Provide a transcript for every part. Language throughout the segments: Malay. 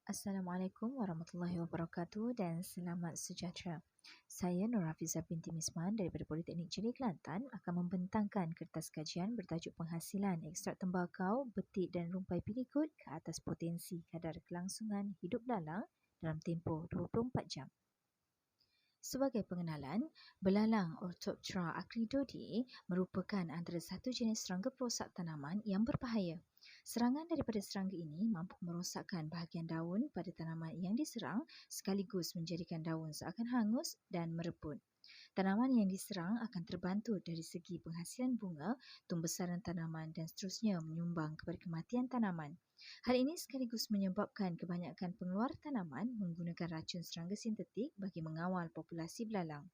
Assalamualaikum warahmatullahi wabarakatuh dan selamat sejahtera. Saya Nur Hafizah binti Misman daripada Politeknik Jelik Kelantan akan membentangkan kertas kajian bertajuk Penghasilan Ekstrak Tembakau, Betik dan Rumpai Pilikut ke atas potensi kadar kelangsungan hidup belalang dalam tempoh 24 jam. Sebagai pengenalan, belalang Orthoptera acridioideae merupakan antara satu jenis serangga perosak tanaman yang berbahaya. Serangan daripada serangga ini mampu merosakkan bahagian daun pada tanaman yang diserang sekaligus menjadikan daun seakan hangus dan mereput. Tanaman yang diserang akan terbantu dari segi penghasilan bunga, tumbesaran tanaman dan seterusnya menyumbang kepada kematian tanaman. Hal ini sekaligus menyebabkan kebanyakan pengeluar tanaman menggunakan racun serangga sintetik bagi mengawal populasi belalang.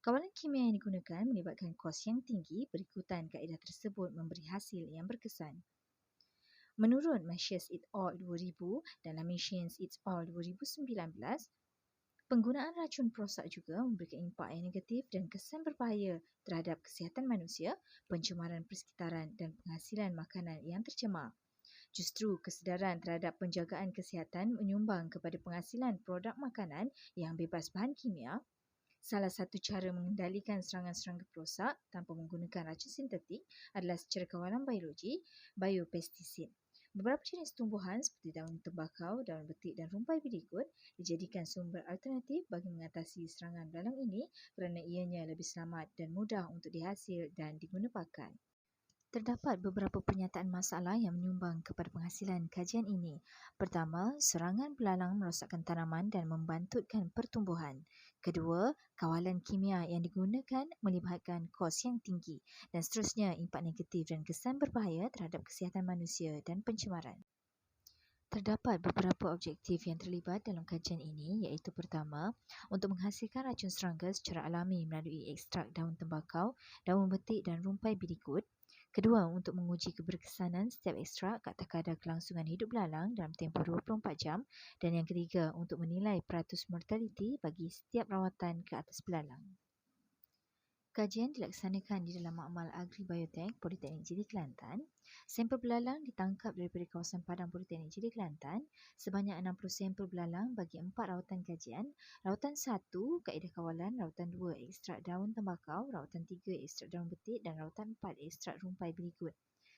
Kawalan kimia yang digunakan melibatkan kos yang tinggi berikutan kaedah tersebut memberi hasil yang berkesan. Menurut Mashias et al. 2000 dan Lamicians et al. 2019, penggunaan racun perosak juga memberikan impak yang negatif dan kesan berbahaya terhadap kesihatan manusia, pencemaran persekitaran dan penghasilan makanan yang tercemar. Justru kesedaran terhadap penjagaan kesihatan menyumbang kepada penghasilan produk makanan yang bebas bahan kimia. Salah satu cara mengendalikan serangan serangga perosak tanpa menggunakan racun sintetik adalah secara kawalan biologi, biopestisid. Beberapa jenis tumbuhan seperti daun tembakau, daun betik dan rumpai pilikut dijadikan sumber alternatif bagi mengatasi serangan belalang ini kerana ianya lebih selamat dan mudah untuk dihasil dan diguna pakai. Terdapat beberapa pernyataan masalah yang menyumbang kepada penghasilan kajian ini. Pertama, serangan belalang merosakkan tanaman dan membantutkan pertumbuhan. Kedua, kawalan kimia yang digunakan melibatkan kos yang tinggi dan seterusnya impak negatif dan kesan berbahaya terhadap kesihatan manusia dan pencemaran. Terdapat beberapa objektif yang terlibat dalam kajian ini iaitu pertama, untuk menghasilkan racun serangga secara alami melalui ekstrak daun tembakau, daun betik dan rumpai pilikut. Kedua, untuk menguji keberkesanan setiap ekstrak ke atas kadar kelangsungan hidup belalang dalam tempoh 24 jam. Dan yang ketiga, untuk menilai peratus mortaliti bagi setiap rawatan ke atas belalang. Kajian dilaksanakan di dalam Makmal Agri-Biotek Politeknik Jelik Kelantan. Sampel belalang ditangkap daripada kawasan padang Politeknik Jelik Kelantan sebanyak 60 sampel belalang bagi 4 rawatan kajian. Rawatan 1, kaedah kawalan. Rawatan 2, ekstrak daun tembakau. Rawatan 3, ekstrak daun betik. Dan rawatan 4, ekstrak rumpai pilikut.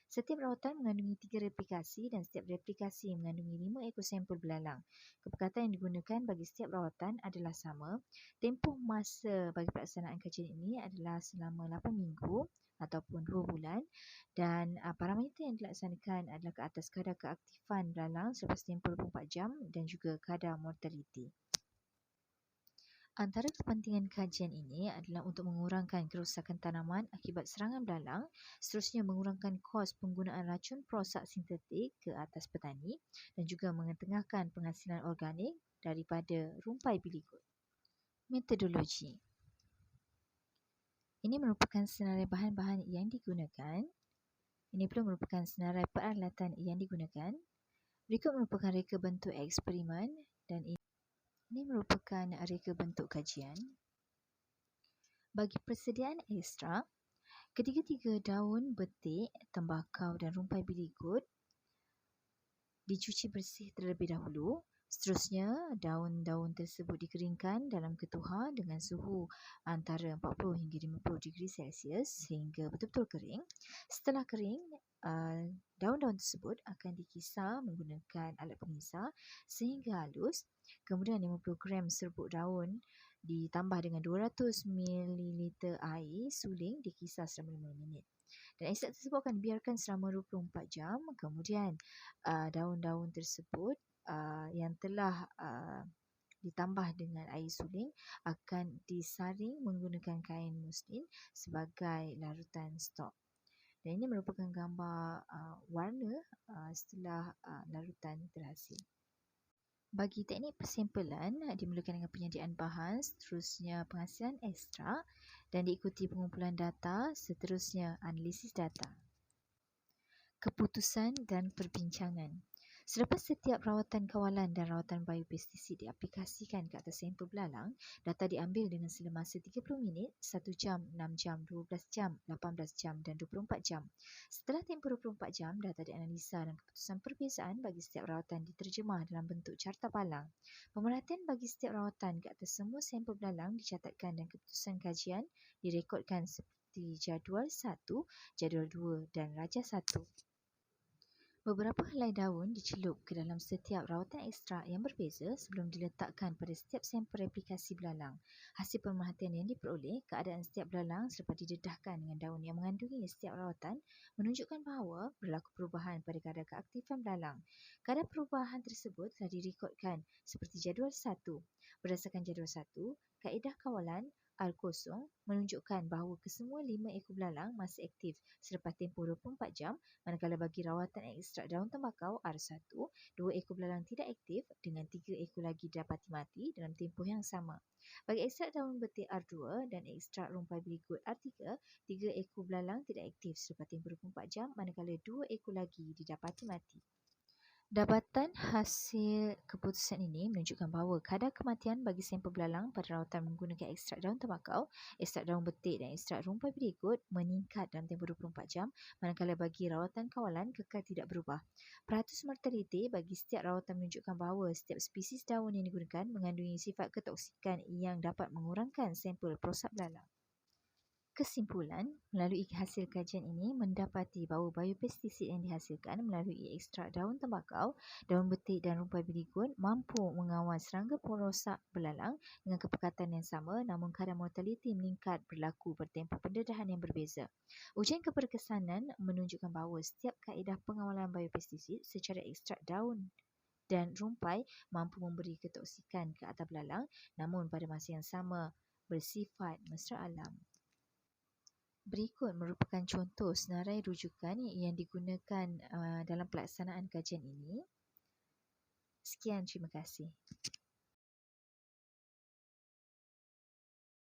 Setiap rawatan mengandungi 3 replikasi dan setiap replikasi mengandungi 5 ekor sampel belalang. Kepekatan yang digunakan bagi setiap rawatan adalah sama. Tempoh masa bagi pelaksanaan kajian ini adalah selama 8 minggu ataupun 2 bulan dan parameter yang dilaksanakan adalah ke atas kadar keaktifan belalang selepas tempoh 24 jam dan juga kadar mortaliti. Antara kepentingan kajian ini adalah untuk mengurangkan kerosakan tanaman akibat serangan belalang, seterusnya mengurangkan kos penggunaan racun perosak sintetik ke atas petani dan juga mengetengahkan penghasilan organik daripada rumpai pilikut. Metodologi. Ini merupakan senarai bahan-bahan yang digunakan. Ini pula merupakan senarai peralatan yang digunakan. Berikut merupakan reka bentuk eksperimen dan ini merupakan reka bentuk kajian. Bagi persediaan ekstrak, ketiga-tiga daun betik, tembakau dan rumpai pilikut dicuci bersih terlebih dahulu. Seterusnya, daun-daun tersebut dikeringkan dalam ketuhar dengan suhu antara 40 hingga 50 degree Celsius sehingga betul-betul kering. Setelah kering, daun-daun tersebut akan dikisar menggunakan alat pengisar sehingga halus. Kemudian 50 gram serbuk daun ditambah dengan 200 ml air suling dikisar selama 5 minit. Dan ekstrak tersebut akan dibiarkan selama 24 jam. Kemudian daun-daun tersebut yang telah ditambah dengan air suling akan disaring menggunakan kain muslin sebagai larutan stok. Dan ini merupakan gambar warna setelah larutan terhasil. Bagi teknik persempelan dimulakan dengan penyediaan bahan, seterusnya penghasilan ekstrak dan diikuti pengumpulan data, seterusnya analisis data. Keputusan dan perbincangan. Selepas setiap rawatan kawalan dan rawatan biopestisid diaplikasikan ke atas sampel belalang, data diambil dengan semasa 30 minit, 1 jam, 6 jam, 12 jam, 18 jam dan 24 jam. Setelah tempoh 24 jam, data dianalisa dan keputusan perbezaan bagi setiap rawatan diterjemah dalam bentuk carta balang. Pemerhatian bagi setiap rawatan ke atas semua sampel belalang dicatatkan dan keputusan kajian direkodkan seperti jadual 1, jadual 2 dan raja 1. Beberapa helai daun dicelup ke dalam setiap rawatan ekstrak yang berbeza sebelum diletakkan pada setiap sampel replikasi belalang. Hasil pemerhatian yang diperoleh, keadaan setiap belalang selepas didedahkan dengan daun yang mengandungi setiap rawatan menunjukkan bahawa berlaku perubahan pada kadar keaktifan belalang. Kadar perubahan tersebut telah direkodkan seperti jadual 1. Berdasarkan jadual 1, kaedah kawalan R0 menunjukkan bahawa kesemua 5 ekor belalang masih aktif selepas tempoh 24 jam, manakala bagi rawatan ekstrak daun tembakau R1, 2 ekor belalang tidak aktif dengan 3 ekor lagi didapati mati dalam tempoh yang sama. Bagi ekstrak daun betik R2 dan ekstrak rumpai beligut R3, 3 ekor belalang tidak aktif selepas tempoh 24 jam, manakala 2 ekor lagi didapati mati. Dapatan hasil keputusan ini menunjukkan bahawa kadar kematian bagi sampel belalang pada rawatan menggunakan ekstrak daun tembakau, ekstrak daun betik dan ekstrak rumpai beligut meningkat dalam tempoh 24 jam, manakala bagi rawatan kawalan kekal tidak berubah. Peratus mortaliti bagi setiap rawatan menunjukkan bahawa setiap spesies daun yang digunakan mengandungi sifat ketoksikan yang dapat mengurangkan sampel prosap belalang. Kesimpulan, melalui hasil kajian ini mendapati bahawa biopestisid yang dihasilkan melalui ekstrak daun tembakau, daun betik dan rumpai beligut mampu mengawal serangga perosak belalang dengan kepekatan yang sama, namun kadar mortaliti meningkat berlaku pada tempoh pendedahan yang berbeza. Ujian keberkesanan menunjukkan bahawa setiap kaedah pengawalan biopestisid secara ekstrak daun dan rumpai mampu memberi ketoksikan ke atas belalang, namun pada masa yang sama bersifat mesra alam. Berikut merupakan contoh senarai rujukan yang digunakan dalam pelaksanaan kajian ini. Sekian, terima kasih.